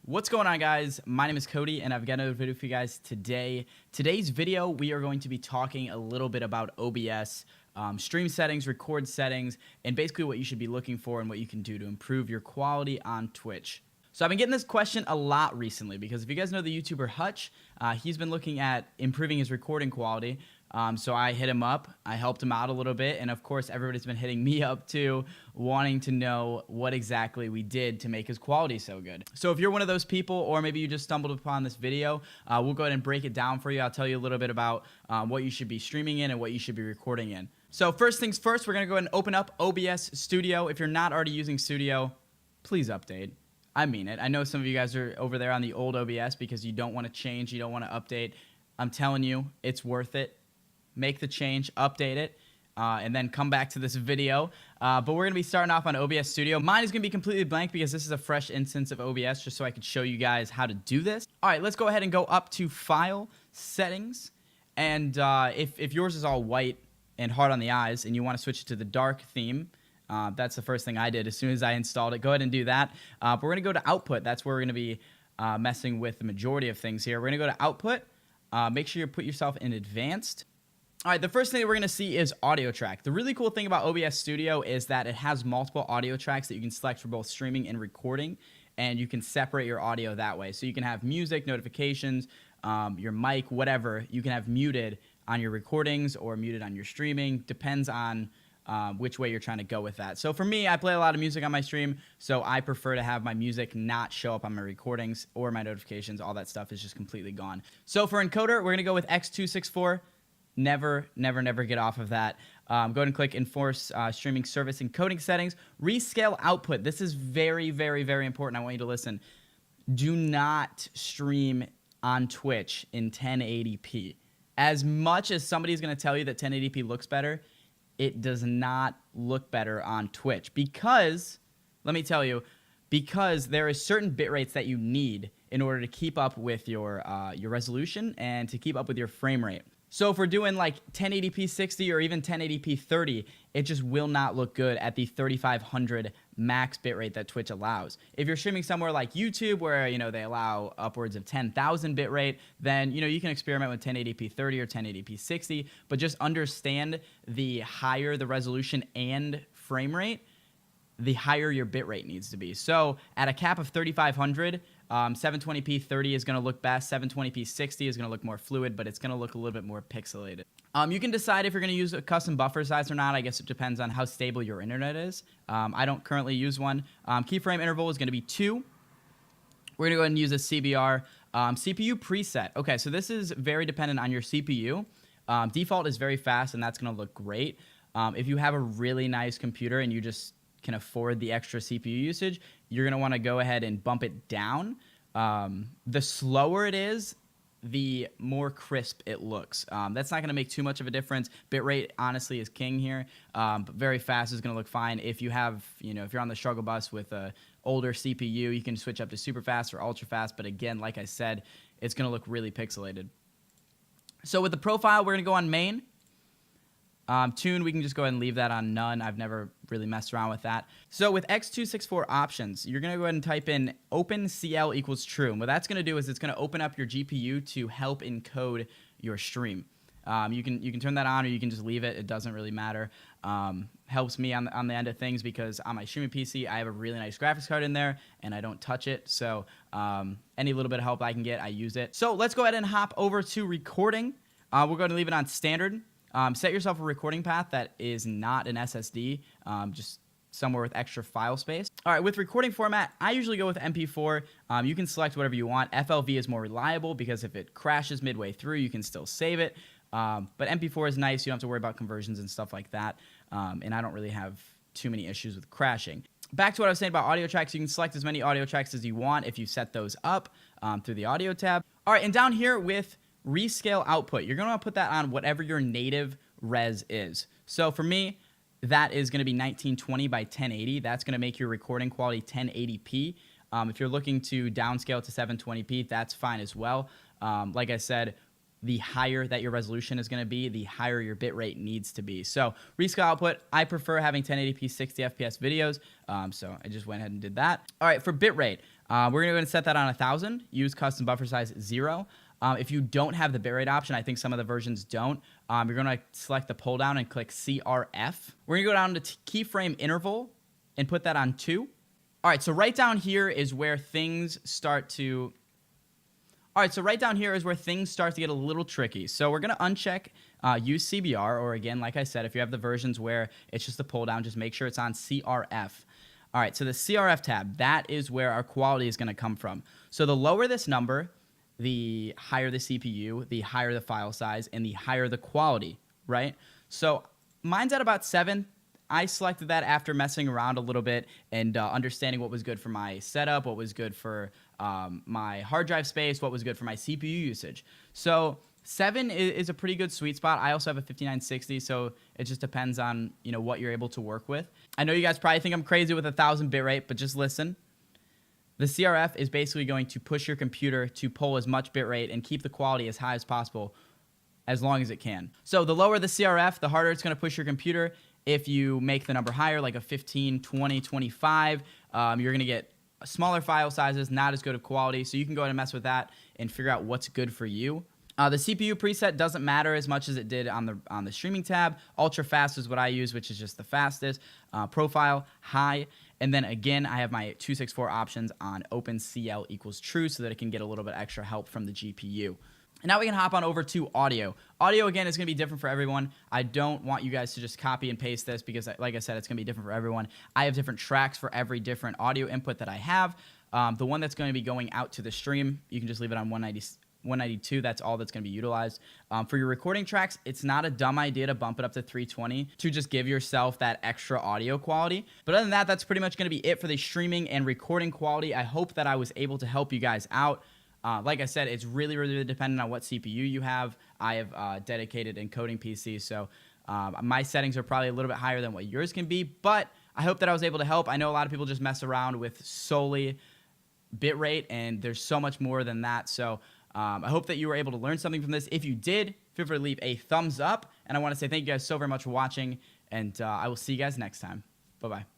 What's going on, guys? My name is Cody and I've got another video for you guys today. Today's video, we are going to be talking a little bit about OBS, stream settings, record settings, and basically what you should be looking for and what you can do to improve your quality on Twitch. So I've been getting this question a lot recently because if you guys know the YouTuber Hutch, he's been looking at improving his recording quality. So I hit him up, I helped him out a little bit, and of course everybody's been hitting me up too, wanting to know what exactly we did to make his quality so good. So if you're one of those people, or maybe you just stumbled upon this video, we'll go ahead and break it down for you. I'll tell you a little bit about what you should be streaming in and what you should be recording in. So first things first, we're gonna go ahead and open up OBS Studio. If you're not already using Studio, please update. I mean it. I know some of you guys are over there on the old OBS because you don't want to change, you don't want to update. I'm telling you, it's worth it. Make the change, update it, and then come back to this video. But we're going to be starting off on OBS Studio. Mine is going to be completely blank because this is a fresh instance of OBS just so I could show you guys how to do this. All right, let's go ahead and go up to File, Settings, and if yours is all white and hard on the eyes and you want to switch it to the dark theme, that's the first thing I did as soon as I installed it. Go ahead and do that. But we're going to go to Output. That's where we're going to be messing with the majority of things here. We're going to go to Output. Make sure you put yourself in Advanced. All right, the first thing that we're going to see is audio track. The really cool thing about OBS Studio is that it has multiple audio tracks that you can select for both streaming and recording, and you can separate your audio that way. So you can have music, notifications, your mic, whatever, you can have muted on your recordings or muted on your streaming. Depends on which way you're trying to go with that. So for me, I play a lot of music on my stream, so I prefer to have my music not show up on my recordings or my notifications. All that stuff is just completely gone. So for encoder, we're going to go with X264. Never get off of that. Go ahead and click Enforce Streaming Service Encoding Settings. Rescale Output. This is very important. I want you to listen. Do not stream on Twitch in 1080p. As much as somebody's going to tell you that 1080p looks better, it does not look better on Twitch because, let me tell you, because there is certain bit rates that you need in order to keep up with your resolution and to keep up with your frame rate. So if we're doing like 1080p 60 or even 1080p 30, it just will not look good at the 3500 max bitrate that Twitch allows. If you're streaming somewhere like YouTube where, they allow upwards of 10,000 bitrate, then, you can experiment with 1080p 30 or 1080p 60, but just understand the higher the resolution and frame rate, the higher your bitrate needs to be. So at a cap of 3500, 720p 30 is going to look best. 720p 60 is going to look more fluid, but it's going to look a little bit more pixelated. You can decide if you're going to use a custom buffer size or not. I guess it depends on how stable your internet is. I don't currently use one. Keyframe interval is going to be 2. We're going to go ahead and use a CBR. CPU preset. Okay, so this is very dependent on your CPU. Default is very fast, and that's going to look great. If you have a really nice computer and you just can afford the extra CPU usage, you're going to want to go ahead and bump it down. The slower it is, the more crisp it looks. That's not going to make too much of a difference. Bitrate, honestly, is king here. But very fast is going to look fine. If you have, if you're on the struggle bus with a older CPU, you can switch up to super fast or ultra fast. But again, like I said, it's going to look really pixelated. So with the profile, we're going to go on main. Tune, we can just go ahead and leave that on none. I've never really messed around with that. So with X264 options, you're going to go ahead and type in OpenCL equals true. And what that's going to do is it's going to open up your GPU to help encode your stream. You can turn that on or you can just leave it. It doesn't really matter. Helps me on the end of things because on my streaming PC, I have a really nice graphics card in there and I don't touch it. So any little bit of help I can get, I use it. So let's go ahead and hop over to recording. We're going to leave it on standard. Set yourself a recording path that is not an SSD, just somewhere with extra file space. All right, with recording format, I usually go with MP4. You can select whatever you want. FLV is more reliable because if it crashes midway through, you can still save it. But MP4 is nice. You don't have to worry about conversions and stuff like that. And I don't really have too many issues with crashing. Back to what I was saying about audio tracks, you can select as many audio tracks as you want if you set those up through the audio tab. All right, and down here with Rescale Output, you're going to want to put that on whatever your native res is. So for me, that is going to be 1920 by 1080. That's going to make your recording quality 1080p. If you're looking to downscale to 720p, that's fine as well. Like I said, the higher that your resolution is going to be, the higher your bitrate needs to be. So rescale output, I prefer having 1080p 60 FPS videos. So I just went ahead and did that. All right, for bitrate, we're going to go and set that on 1000. Use custom buffer size 0. If you don't have the bitrate option, I think some of the versions don't, you're going to select the pull down and click CRF. We're going to go down to keyframe interval and put that on 2. All right, so right down here is where things start to... All right, so right down here is where things start to get a little tricky. So we're going to uncheck use CBR, or again, like I said, if you have the versions where it's just a pull down, just make sure it's on CRF. All right, so the CRF tab, that is where our quality is going to come from. So the lower this number, the higher the CPU, the higher the file size, and the higher the quality, right? So mine's at about 7. I selected that after messing around a little bit and understanding what was good for my setup, what was good for my hard drive space, what was good for my CPU usage. So 7 is a pretty good sweet spot. I also have a 5960, so it just depends on, you know, what you're able to work with. I know you guys probably think I'm crazy with 1000 bitrate, but just listen. The CRF is basically going to push your computer to pull as much bitrate and keep the quality as high as possible as long as it can. So the lower the CRF, the harder it's going to push your computer. If you make the number higher, like a 15, 20, 25, you're going to get smaller file sizes, not as good of quality. So you can go ahead and mess with that and figure out what's good for you. The CPU preset doesn't matter as much as it did on the streaming tab. Ultra fast is what I use, which is just the fastest. Profile, high. And then again, I have my 264 options on OpenCL equals true so that it can get a little bit extra help from the GPU. And now we can hop on over to audio. Audio, again, is going to be different for everyone. I don't want you guys to just copy and paste this because, like I said, it's going to be different for everyone. I have different tracks for every different audio input that I have. The one that's going to be going out to the stream, you can just leave it on 192. That's all that's going to be utilized. For your recording tracks, it's not a dumb idea to bump it up to 320 to just give yourself that extra audio quality. But other than that, that's pretty much going to be it for the streaming and recording quality. I hope that I was able to help you guys out. Like I said, it's really, really dependent on what CPU you have. I have dedicated encoding PCs, so my settings are probably a little bit higher than what yours can be, but I hope that I was able to help. I know a lot of people just mess around with solely bitrate, and there's so much more than that, so I hope that you were able to learn something from this. If you did, feel free to leave a thumbs up, and I want to say thank you guys so very much for watching, and I will see you guys next time. Bye-bye.